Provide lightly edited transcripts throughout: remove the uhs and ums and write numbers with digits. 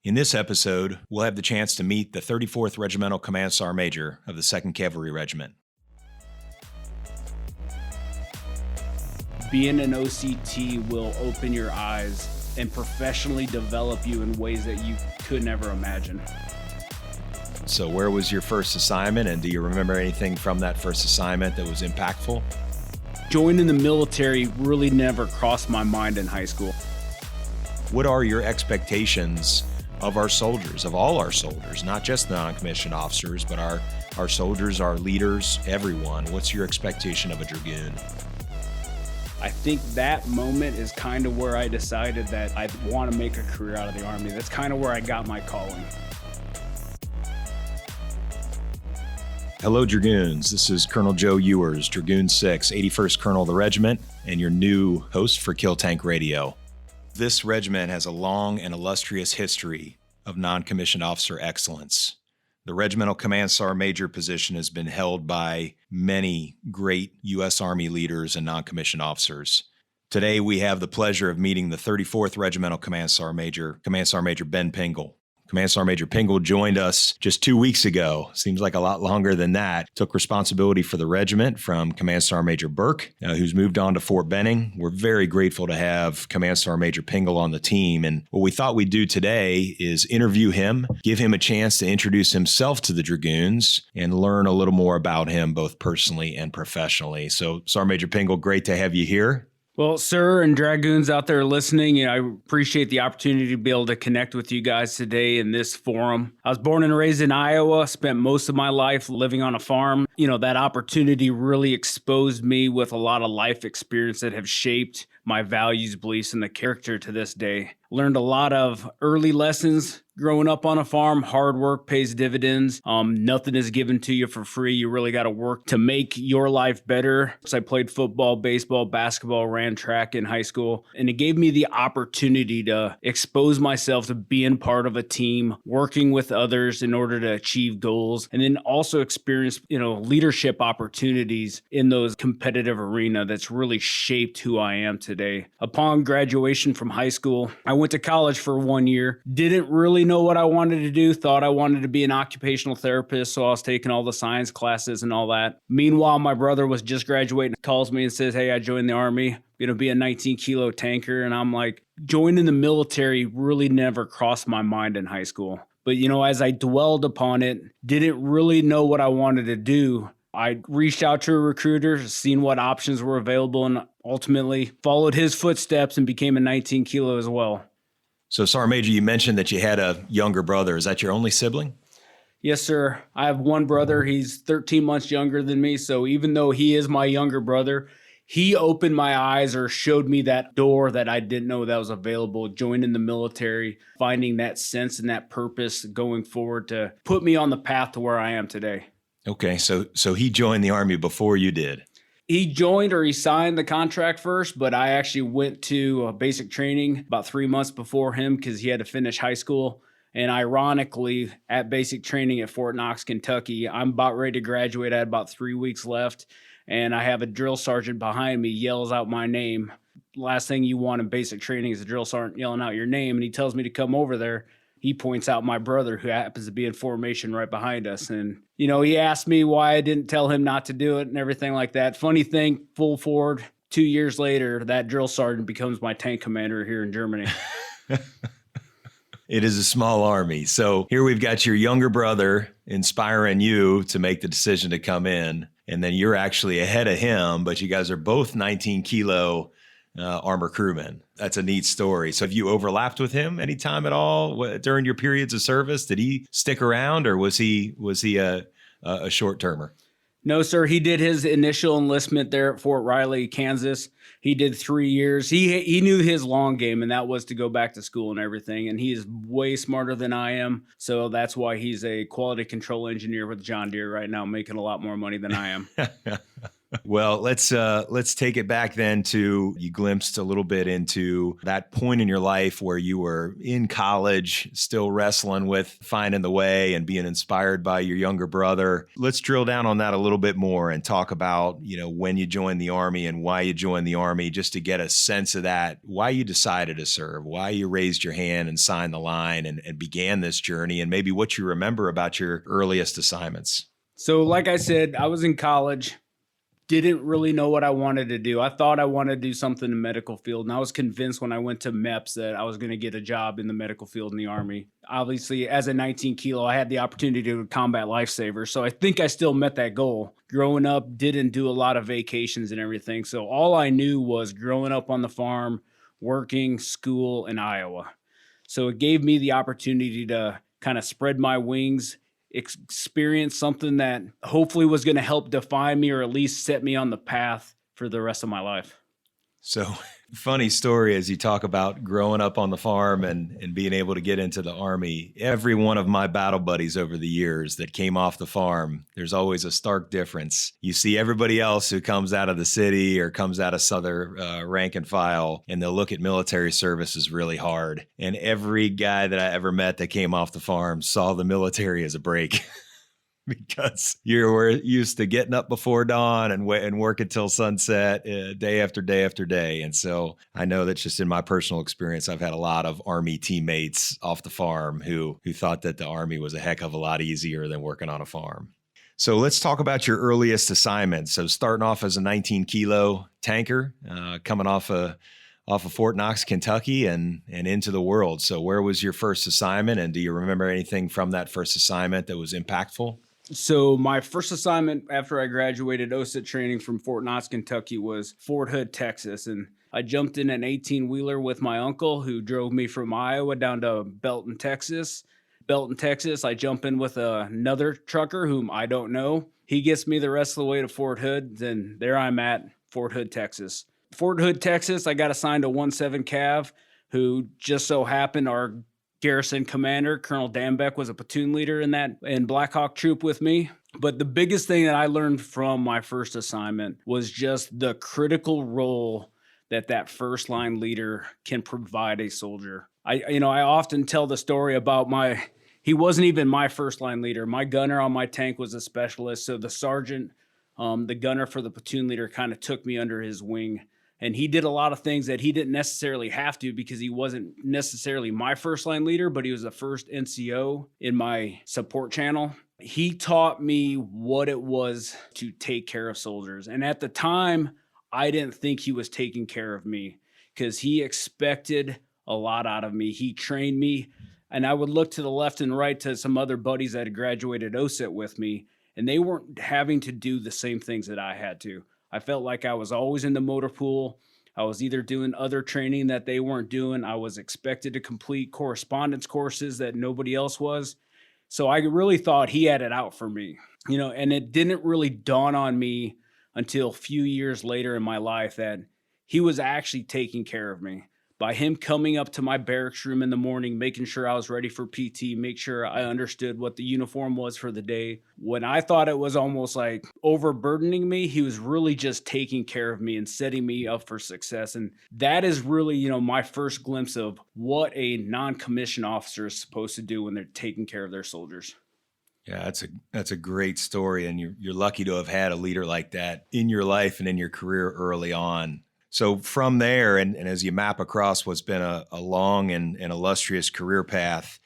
In this episode, we'll have the chance to meet the 34th Regimental Command Sergeant Major of the 2nd Cavalry Regiment. Being an OCT will open your eyes and professionally develop you in ways that you could never imagine. So where was your first assignment, and do you remember anything from that first assignment that was impactful? Joining the military really never crossed my mind in high school. What are your expectations of our soldiers, of all our soldiers, not just the non-commissioned officers, but our soldiers, our leaders, everyone? What's your expectation of a dragoon? I think that moment is kind of where I decided that I want to make a career out of the Army. That's kind of where I got my calling. Hello, Dragoons. This is Colonel Joe Ewers, Dragoon 6, 81st Colonel of the Regiment, and your new host for Kill Tank Radio. This regiment has a long and illustrious history of non-commissioned officer excellence. The Regimental Command Sergeant Major position has been held by many great U.S. Army leaders and non-commissioned officers. Today, we have the pleasure of meeting the 34th Regimental Command Sergeant Major Ben Pingel. Command Sergeant Major Pingel joined us just 2 weeks ago. Seems like a lot longer than that. Took responsibility for the regiment from Command Sergeant Major Burke, who's moved on to Fort Benning. We're very grateful to have Command Sergeant Major Pingel on the team. And what we thought we'd do today is interview him, give him a chance to introduce himself to the Dragoons, and learn a little more about him, both personally and professionally. So, Sergeant Major Pingel, great to have you here. Well, sir, and Dragoons out there listening, I appreciate the opportunity to be able to connect with you guys today in this forum. I was born and raised in Iowa, spent most of my life living on a farm. That opportunity really exposed me with a lot of life experience that have shaped my values, beliefs, and the character to this day. Learned a lot of early lessons growing up on a farm. Hard work pays dividends. Nothing is given to you for free. You really got to work to make your life better. So I played football, baseball, basketball, ran track in high school, and it gave me the opportunity to expose myself to being part of a team, working with others in order to achieve goals, and then also experience, leadership opportunities in those competitive arena that's really shaped who I am today. Upon graduation from high school, I went to college for 1 year. Didn't really know what I wanted to do. Thought I wanted to be an occupational therapist, so I was taking all the science classes and all that. Meanwhile, my brother was just graduating, calls me and says, "Hey, I joined the Army. Going to be a 19-kilo tanker." And I'm like, joining the military really never crossed my mind in high school. But, as I dwelled upon it, didn't really know what I wanted to do. I reached out to a recruiter, seen what options were available, and ultimately followed his footsteps and became a 19-kilo as well. So, Sergeant Major, you mentioned that you had a younger brother. Is that your only sibling? Yes, sir. I have one brother. He's 13 months younger than me. So even though he is my younger brother, he opened my eyes or showed me that door that I didn't know that was available, joining the military, finding that sense and that purpose going forward to put me on the path to where I am today. Okay, so he joined the Army before you did. He joined, or he signed the contract first, but I actually went to basic training about 3 months before him because he had to finish high school. And ironically, at basic training at Fort Knox, Kentucky, I'm about ready to graduate. I had about 3 weeks left, and I have a drill sergeant behind me yells out my name. Last thing you want in basic training is a drill sergeant yelling out your name, and he tells me to come over there. He points out my brother, who happens to be in formation right behind us. And, he asked me why I didn't tell him not to do it and everything like that. Funny thing, full forward, 2 years later, that drill sergeant becomes my tank commander here in Germany. It is a small army. So here we've got your younger brother inspiring you to make the decision to come in. And then you're actually ahead of him, but you guys are both 19-kilo armor crewmen. That's a neat story. So have you overlapped with him any time at all during your periods of service? Did he stick around, or was he a short-termer? No, sir. He did his initial enlistment there at Fort Riley, Kansas. He did 3 years. He knew his long game, and that was to go back to school and everything. And he is way smarter than I am. So that's why he's a quality control engineer with John Deere right now, making a lot more money than I am. Well, let's take it back then to you glimpsed a little bit into that point in your life where you were in college, still wrestling with finding the way and being inspired by your younger brother. Let's drill down on that a little bit more and talk about, when you joined the Army and why you joined the Army, just to get a sense of that, why you decided to serve, why you raised your hand and signed the line and began this journey, and maybe what you remember about your earliest assignments. So, like I said, I was in college. Didn't really know what I wanted to do. I thought I wanted to do something in the medical field, and I was convinced when I went to MEPS that I was going to get a job in the medical field in the Army. Obviously, as a 19 kilo, I had the opportunity to combat lifesaver, so I think I still met that goal. Growing up, didn't do a lot of vacations and everything, so all I knew was growing up on the farm, working, school in Iowa. So it gave me the opportunity to kind of spread my wings, experience something that hopefully was going to help define me or at least set me on the path for the rest of my life. So funny story as you talk about growing up on the farm and being able to get into the Army. Every one of my battle buddies over the years that came off the farm, there's always a stark difference. You see everybody else who comes out of the city or comes out of Southern rank and file, and they'll look at military service as really hard. And every guy that I ever met that came off the farm saw the military as a break. Because you're used to getting up before dawn and work until sunset, day after day after day. And so I know that just in my personal experience, I've had a lot of Army teammates off the farm who thought that the Army was a heck of a lot easier than working on a farm. So let's talk about your earliest assignment. So starting off as a 19 kilo tanker, coming off of Fort Knox, Kentucky, and into the world. So where was your first assignment? And do you remember anything from that first assignment that was impactful? So my first assignment after I graduated OSIT training from Fort Knox, Kentucky was Fort Hood, Texas. And I jumped in an 18-wheeler with my uncle who drove me from Iowa down to Belton, Texas. Belton, Texas, I jump in with another trucker whom I don't know. He gets me the rest of the way to Fort Hood. Then there I'm at Fort Hood, Texas. Fort Hood, Texas, I got assigned to 1-7 Cav, who just so happened our garrison commander, Colonel Dambeck, was a platoon leader in Black Hawk Troop with me. But the biggest thing that I learned from my first assignment was just the critical role that first line leader can provide a soldier. I often tell the story about he wasn't even my first line leader. My gunner on my tank was a specialist. So the sergeant, the gunner for the platoon leader, kind of took me under his wing. And he did a lot of things that he didn't necessarily have to because he wasn't necessarily my first line leader, but he was the first NCO in my support channel. He taught me what it was to take care of soldiers. And at the time, I didn't think he was taking care of me because he expected a lot out of me. He trained me, and I would look to the left and right to some other buddies that had graduated OSIT with me, and they weren't having to do the same things that I had to. I felt like I was always in the motor pool. I was either doing other training that they weren't doing. I was expected to complete correspondence courses that nobody else was. So I really thought he had it out for me, and it didn't really dawn on me until a few years later in my life that he was actually taking care of me. By him coming up to my barracks room in the morning, making sure I was ready for PT, make sure I understood what the uniform was for the day. When I thought it was almost like overburdening me, he was really just taking care of me and setting me up for success. And that is really, my first glimpse of what a non-commissioned officer is supposed to do when they're taking care of their soldiers. Yeah, that's a great story. And you're lucky to have had a leader like that in your life and in your career early on. So from there, and as you map across what's been a long and illustrious career path,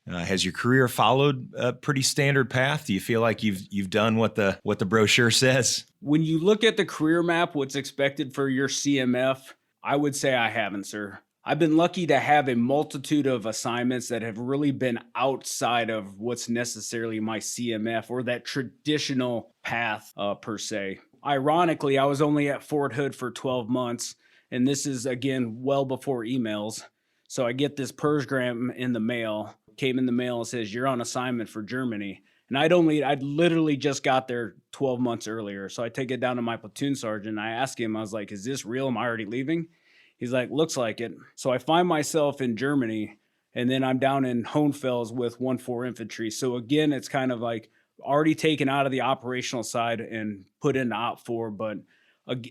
has your career followed a pretty standard path? Do you feel like you've done what the brochure says? When you look at the career map, what's expected for your CMF, I would say I haven't, sir. I've been lucky to have a multitude of assignments that have really been outside of what's necessarily my CMF or that traditional path per se. Ironically, I was only at Fort Hood for 12 months, and this is, again, well before emails. So I get this Persgram in the mail, came in the mail and says, you're on assignment for Germany. And I'd literally just got there 12 months earlier. So I take it down to my platoon sergeant, and I ask him, I was like, is this real? Am I already leaving? He's like, looks like it. So I find myself in Germany, and then I'm down in Hohenfels with 1-4 infantry. So again, it's kind of like, already taken out of the operational side and put into Op 4. But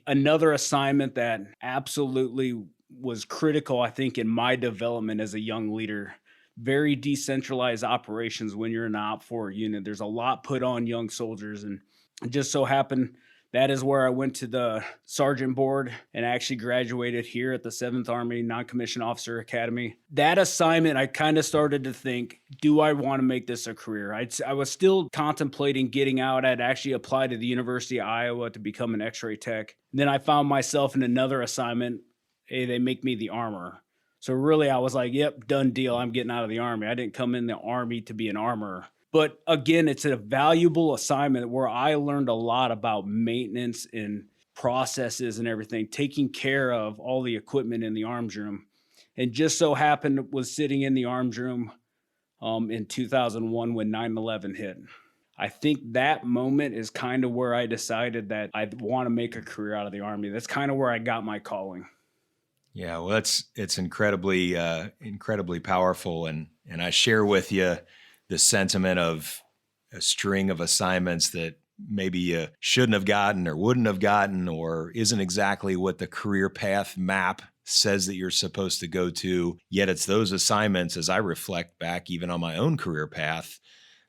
another assignment that absolutely was critical, I think, in my development as a young leader. Very decentralized operations when you're in an Op 4 unit. There's a lot put on young soldiers, and it just so happened that is where I went to the sergeant board and actually graduated here at the 7th Army Non-Commissioned Officer Academy. That assignment, I kind of started to think, do I want to make this a career? I was still contemplating getting out. I'd actually applied to the University of Iowa to become an X-ray tech. Then I found myself in another assignment. Hey, they make me the armor. So really, I was like, yep, done deal. I'm getting out of the Army. I didn't come in the Army to be an armorer. But again, it's a valuable assignment where I learned a lot about maintenance and processes and everything, taking care of all the equipment in the arms room. And just so happened was sitting in the arms room in 2001 when 9/11 hit. I think that moment is kind of where I decided that I want to make a career out of the Army. That's kind of where I got my calling. Yeah, well, it's incredibly powerful, and I share with you the sentiment of a string of assignments that maybe you shouldn't have gotten or wouldn't have gotten, or isn't exactly what the career path map says that you're supposed to go to. Yet it's those assignments, as I reflect back even on my own career path,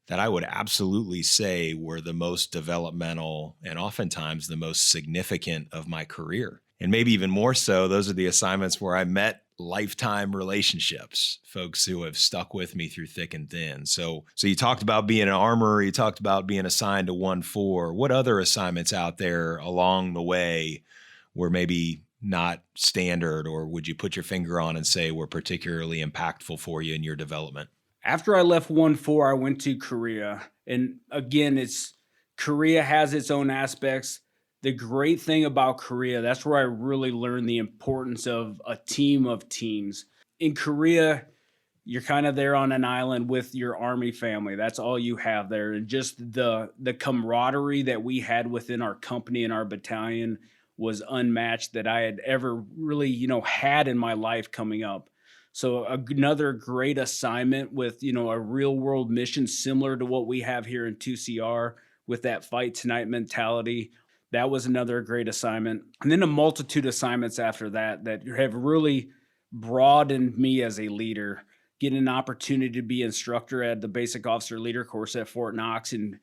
that I would absolutely say were the most developmental and oftentimes the most significant of my career. And maybe even more so, those are the assignments where I met lifetime relationships, folks who have stuck with me through thick and thin. So you talked about being an armorer, you talked about being assigned to 1-4. What other assignments out there along the way were maybe not standard, or would you put your finger on and say were particularly impactful for you in your development? After I left 1-4, I went to Korea. And again, Korea has its own aspects. The great thing about Korea, that's where I really learned the importance of a team of teams. In Korea, you're kind of there on an island with your Army family. That's all you have there. And just the camaraderie that we had within our company and our battalion was unmatched that I had ever really, had in my life coming up. So another great assignment with, a real world mission similar to what we have here in 2CR with that fight tonight mentality. That was another great assignment. And then a multitude of assignments after that have really broadened me as a leader. Getting an opportunity to be instructor at the Basic Officer Leader course at Fort Knox and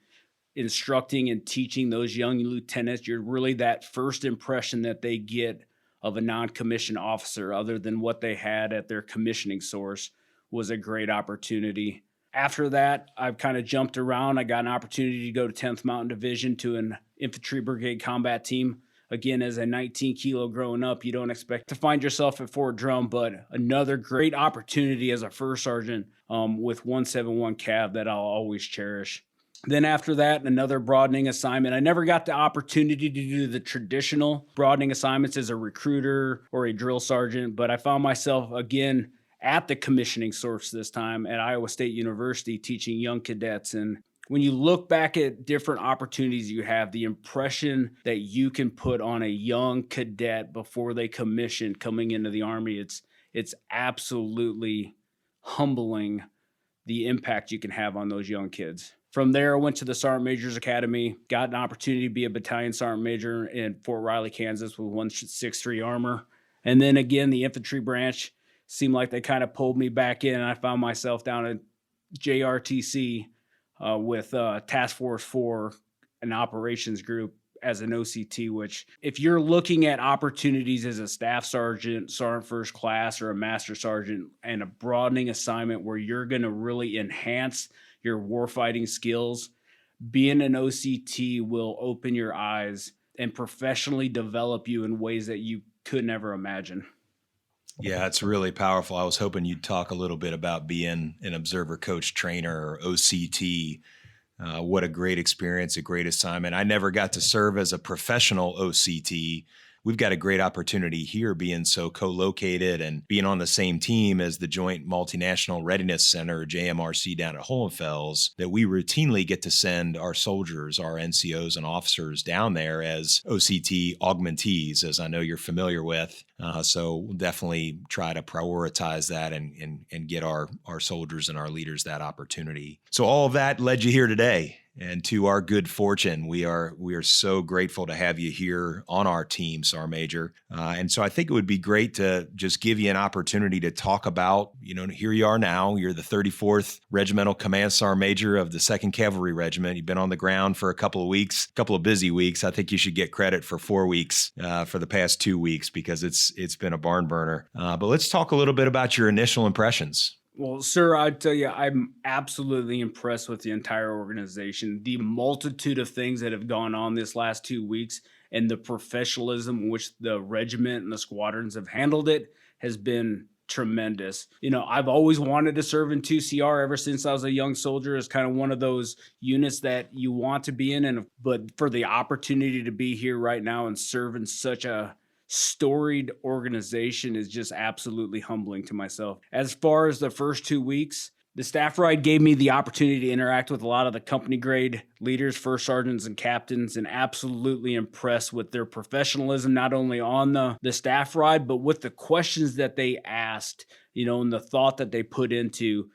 instructing and teaching those young lieutenants. You're really that first impression that they get of a non-commissioned officer other than what they had at their commissioning source was a great opportunity. After that, I've kind of jumped around. I got an opportunity to go to 10th Mountain Division to an infantry brigade combat team. Again, as a 19 kilo growing up, you don't expect to find yourself at Fort Drum, but another great opportunity as a first sergeant with 171 Cav that I'll always cherish. Then after that, another broadening assignment. I never got the opportunity to do the traditional broadening assignments as a recruiter or a drill sergeant, but I found myself again at the commissioning source this time at Iowa State University teaching young cadets. And when you look back at different opportunities you have, the impression that you can put on a young cadet before they commission coming into the Army, it's absolutely humbling the impact you can have on those young kids. From there, I went to the Sergeant Major's Academy, got an opportunity to be a battalion sergeant major in Fort Riley, Kansas with 163 Armor. And then again, the infantry branch seemed like they kind of pulled me back in, and I found myself down at JRTC with Task Force 4, an operations group as an OCT, which if you're looking at opportunities as a staff sergeant, sergeant first class, or a master sergeant, and a broadening assignment where you're going to really enhance your warfighting skills, being an OCT will open your eyes and professionally develop you in ways that you could never imagine. Yeah, it's really powerful. I was hoping you'd talk a little bit about being an observer coach trainer, or OCT. What a great experience, a great assignment. I never got to serve as a professional OCT. We've got a great opportunity here being so co-located and being on the same team as the Joint Multinational Readiness Center, JMRC, down at Hohenfels, that we routinely get to send our soldiers, our NCOs and officers down there as OCT augmentees, as I know you're familiar with. So we'll definitely try to prioritize that and get our soldiers and our leaders that opportunity. So all of that led you here today. And to our good fortune, we are so grateful to have you here on our team, Sergeant Major. And so I think it would be great to just give you an opportunity to talk about, here you are now. You're the 34th Regimental Command Sergeant Major of the 2nd Cavalry Regiment. You've been on the ground for a couple of weeks, a couple of busy weeks. I think you should get credit for 4 weeks for the past 2 weeks because it's been a barn burner. But let's talk a little bit about your initial impressions. Well, sir, I'd tell you, I'm absolutely impressed with the entire organization. The multitude of things that have gone on this last 2 weeks and the professionalism in which the regiment and the squadrons have handled it has been tremendous. I've always wanted to serve in 2CR ever since I was a young soldier. It's kind of one of those units that you want to be in, but for the opportunity to be here right now and serve in such a storied organization is just absolutely humbling to myself. As far as the first 2 weeks, the staff ride gave me the opportunity to interact with a lot of the company grade leaders, first sergeants and captains, and absolutely impressed with their professionalism, not only on the staff ride, but with the questions that they asked, and the thought that they put into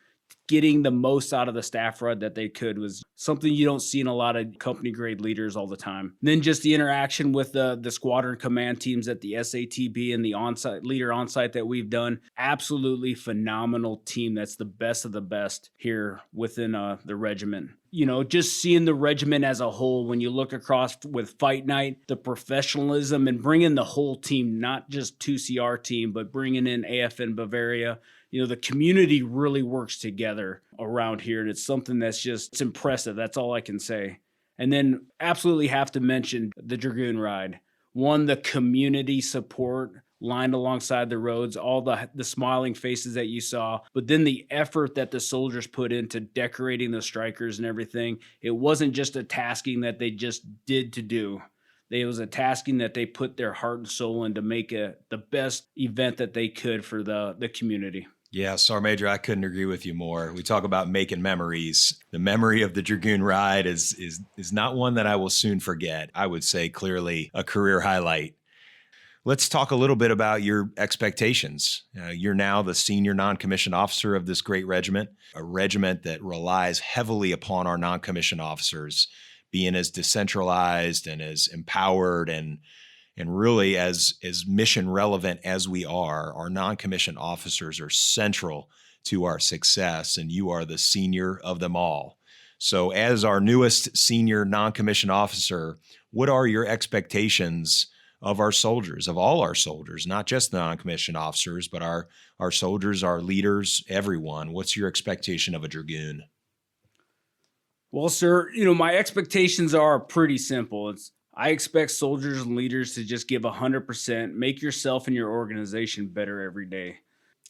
getting the most out of the staff ride that they could was something you don't see in a lot of company grade leaders all the time. And then just the interaction with the squadron command teams at the SATB and the on-site leader on-site that we've done. Absolutely phenomenal team. That's the best of the best here within the regiment. Just seeing the regiment as a whole, when you look across with Fight Night, the professionalism and bringing the whole team, not just 2CR team, but bringing in AFN Bavaria, the community really works together around here. And it's something it's impressive. That's all I can say. And then absolutely have to mention the Dragoon Ride. One, the community support lined alongside the roads, all the smiling faces that you saw, but then the effort that the soldiers put into decorating the strikers and everything. It wasn't just a tasking that they just did to do. It was a tasking that they put their heart and soul into make the best event that they could for the community. Yeah, Sergeant Major, I couldn't agree with you more. We talk about making memories. The memory of the Dragoon Ride is not one that I will soon forget. I would say clearly a career highlight. Let's talk a little bit about your expectations. You're now the senior non-commissioned officer of this great regiment, a regiment that relies heavily upon our non-commissioned officers being as decentralized and as empowered and really as mission relevant as we are. Our non-commissioned officers are central to our success, and you are the senior of them all. So as our newest senior non-commissioned officer, what are your expectations of our soldiers, of all our soldiers, not just the non-commissioned officers, but our soldiers, our leaders, everyone? What's your expectation of a Dragoon? Well, sir, my expectations are pretty simple. I expect soldiers and leaders to just give 100%, make yourself and your organization better every day.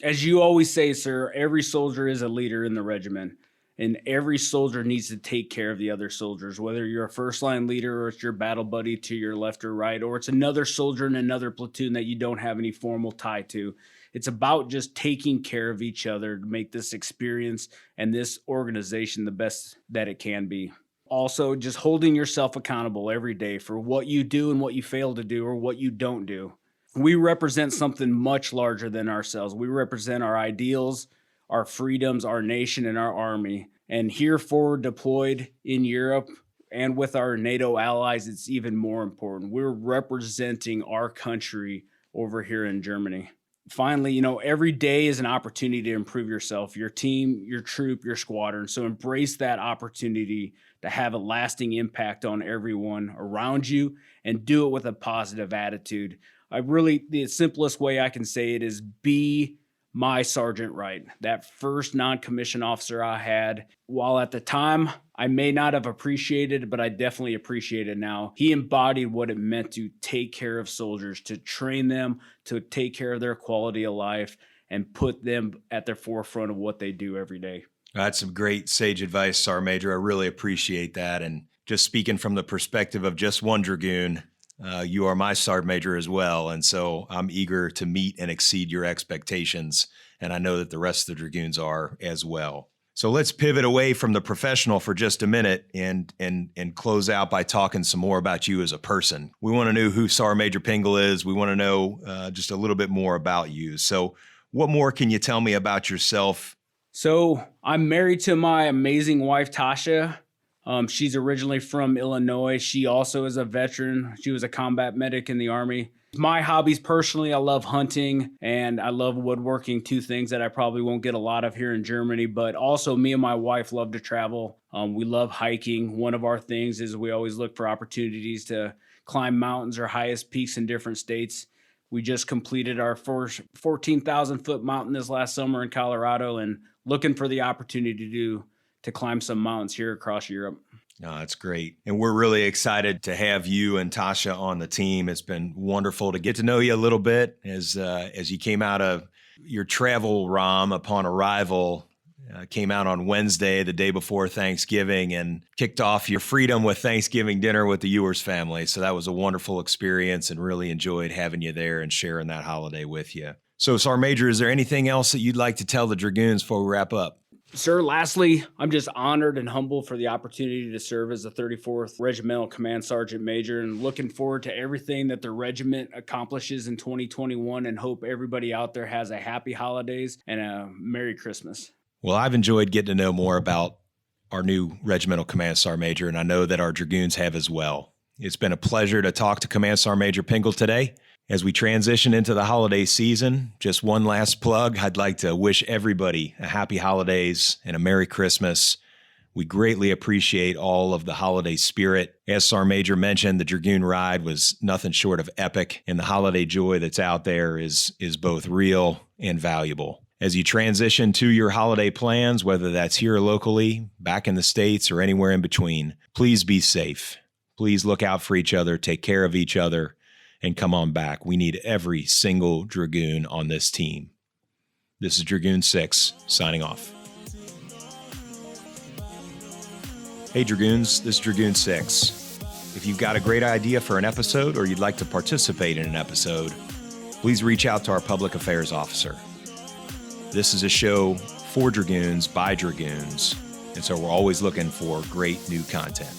As you always say, sir, every soldier is a leader in the regiment, and every soldier needs to take care of the other soldiers, whether you're a first line leader or it's your battle buddy to your left or right, or it's another soldier in another platoon that you don't have any formal tie to. It's about just taking care of each other to make this experience and this organization the best that it can be. Also, just holding yourself accountable every day for what you do and what you fail to do or what you don't do. We represent something much larger than ourselves. We represent our ideals, our freedoms, our nation, and our army. And here forward deployed in Europe and with our NATO allies, it's even more important. We're representing our country over here in Germany. Finally, every day is an opportunity to improve yourself, your team, your troop, your squadron. So embrace that opportunity to have a lasting impact on everyone around you and do it with a positive attitude. The simplest way I can say it is be my sergeant right. That first non-commissioned officer I had, while at the time I may not have appreciated it, but I definitely appreciate it now. He embodied what it meant to take care of soldiers, to train them, to take care of their quality of life, and put them at the forefront of what they do every day. That's some great sage advice, Sergeant Major. I really appreciate that. And just speaking from the perspective of just one Dragoon, you are my Sergeant Major as well. And so I'm eager to meet and exceed your expectations. And I know that the rest of the Dragoons are as well. So let's pivot away from the professional for just a minute and close out by talking some more about you as a person. We want to know who Sergeant Major Pingel is. We want to know just a little bit more about you. So what more can you tell me about yourself? So I'm married to my amazing wife, Tasha. She's originally from Illinois. She also is a veteran. She was a combat medic in the Army. My hobbies personally, I love hunting and I love woodworking, two things that I probably won't get a lot of here in Germany, but also me and my wife love to travel. We love hiking. One of our things is we always look for opportunities to climb mountains or highest peaks in different states. We just completed our first 14,000 foot mountain this last summer in Colorado and looking for the opportunity to climb some mountains here across Europe. No, that's great. And we're really excited to have you and Tasha on the team. It's been wonderful to get to know you a little bit as you came out of your travel ROM upon arrival. Came out on Wednesday, the day before Thanksgiving, and kicked off your freedom with Thanksgiving dinner with the Ewers family. So that was a wonderful experience and really enjoyed having you there and sharing that holiday with you. So, Sergeant Major, is there anything else that you'd like to tell the Dragoons before we wrap up? Sir, lastly, I'm just honored and humbled for the opportunity to serve as the 34th Regimental Command Sergeant Major and looking forward to everything that the regiment accomplishes in 2021 and hope everybody out there has a happy holidays and a Merry Christmas. Well, I've enjoyed getting to know more about our new Regimental Command Sergeant Major, and I know that our Dragoons have as well. It's been a pleasure to talk to Command Sergeant Major Pingel today. As we transition into the holiday season, just one last plug. I'd like to wish everybody a happy holidays and a Merry Christmas. We greatly appreciate all of the holiday spirit. As Sergeant Major mentioned, the Dragoon ride was nothing short of epic, and the holiday joy that's out there is both real and valuable. As you transition to your holiday plans, whether that's here locally, back in the States, or anywhere in between, please be safe. Please look out for each other, take care of each other, and come on back. We need every single Dragoon on this team. This is Dragoon 6, signing off. Hey Dragoons, this is Dragoon 6. If you've got a great idea for an episode or you'd like to participate in an episode, please reach out to our public affairs officer. This is a show for Dragoons by Dragoons, and so we're always looking for great new content.